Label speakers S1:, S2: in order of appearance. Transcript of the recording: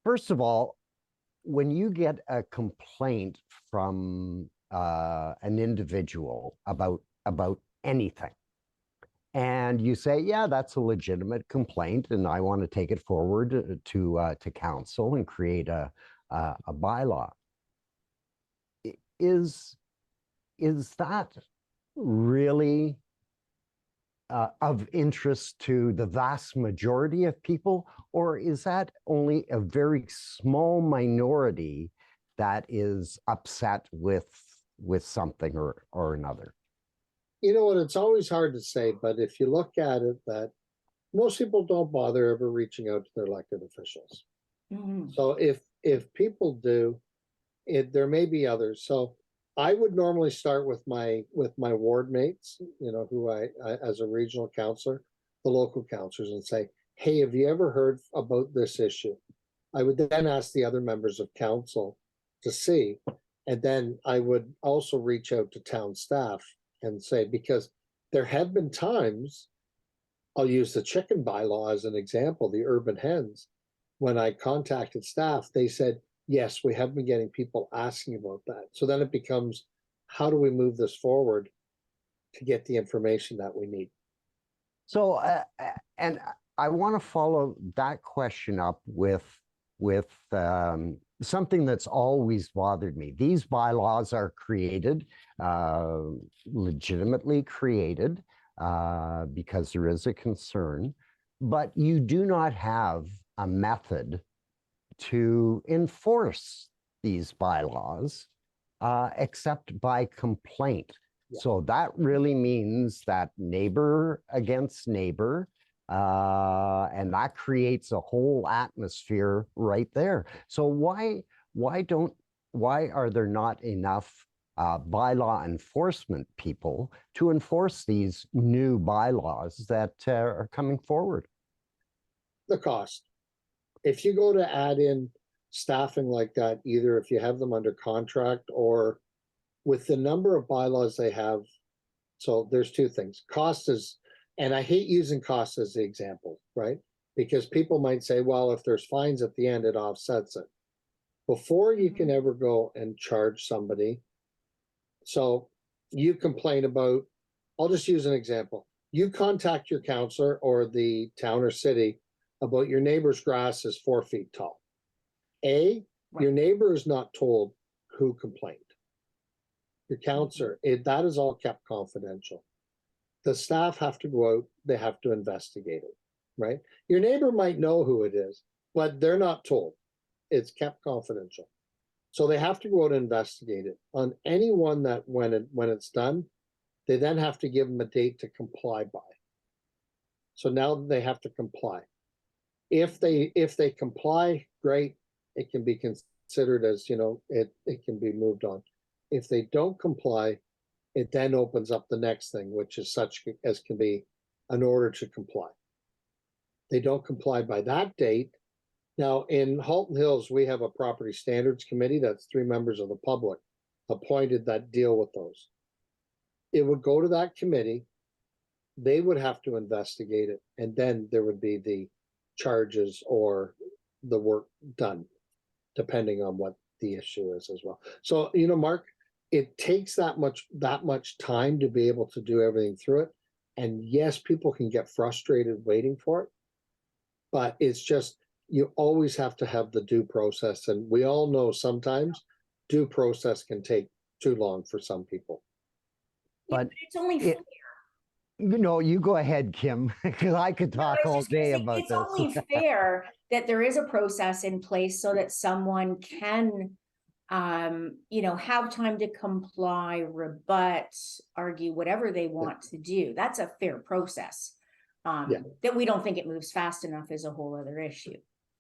S1: first of all, when you get a complaint from an individual about anything, and you say, yeah, that's a legitimate complaint, and I want to take it forward to council and create a bylaw, is that really of interest to the vast majority of people, or is that only a very small minority that is upset with something or another?
S2: You know what, it's always hard to say, but if you look at it, that most people don't bother ever reaching out to their elected officials.
S3: Mhm.
S2: So if people do, there may be others. So I would normally start with my ward mates, you know, who I as a regional councillor, the local councillors, and say, hey, have you ever heard about this issue? I would then ask the other members of council to see, and then I would also reach out to town staff and say, because there have been times, I'll use the chicken bylaw as an example, the urban hens. When I contacted staff, they said, yes, we have been getting people asking about that. So then it becomes, how do we move this forward to get the information that we need?
S1: So, and I want to follow that question up with something that's always bothered me. These bylaws are created, legitimately created, because there is a concern, but you do not have a method to enforce these bylaws except by complaint.
S2: Yeah.
S1: So that really means that neighbor against neighbor, and that creates a whole atmosphere right there. So why are there not enough bylaw enforcement people to enforce these new bylaws that are coming forward?
S2: The cost. If you go to add in staffing like that, either if you have them under contract or with the number of bylaws they have, so there's two things. Cost is, and I hate using cost as the example, right? Because people might say, well, if there's fines at the end, it offsets it. Before you can ever go and charge somebody, so you complain about, I'll just use an example. You contact your councillor or the town or city about your neighbor's grass is 4 feet tall. Right. Your neighbor is not told who complained. Your councillor, that is all kept confidential. The staff have to go out, they have to investigate it, right? Your neighbor might know who it is, but they're not told. It's kept confidential. So they have to go out and investigate it. On anyone that when it's done, they then have to give them a date to comply by. So now they have to comply. If they comply, great, it can be considered as, you know, it can be moved on. If they don't comply, it then opens up the next thing, which is such as can be an order to comply. They don't comply by that date. Now, in Halton Hills, we have a property standards committee that's 3 members of the public appointed that deal with those. It would go to that committee. They would have to investigate it, and then there would be the charges or the work done, depending on what the issue is as well. So, you know, Mark, it takes that much time to be able to do everything through it. And yes, people can get frustrated waiting for it, but it's just, you always have to have the due process. And we all know sometimes due process can take too long for some people.
S3: Yeah, but it's only fair.
S1: You know, you go ahead, Kim, because I could talk all day about
S3: it's
S1: this.
S3: Only fair that there is a process in place so that someone can, you know, have time to comply, rebut, argue, whatever they want to do. That's a fair process. That we don't think it moves fast enough is a whole other issue.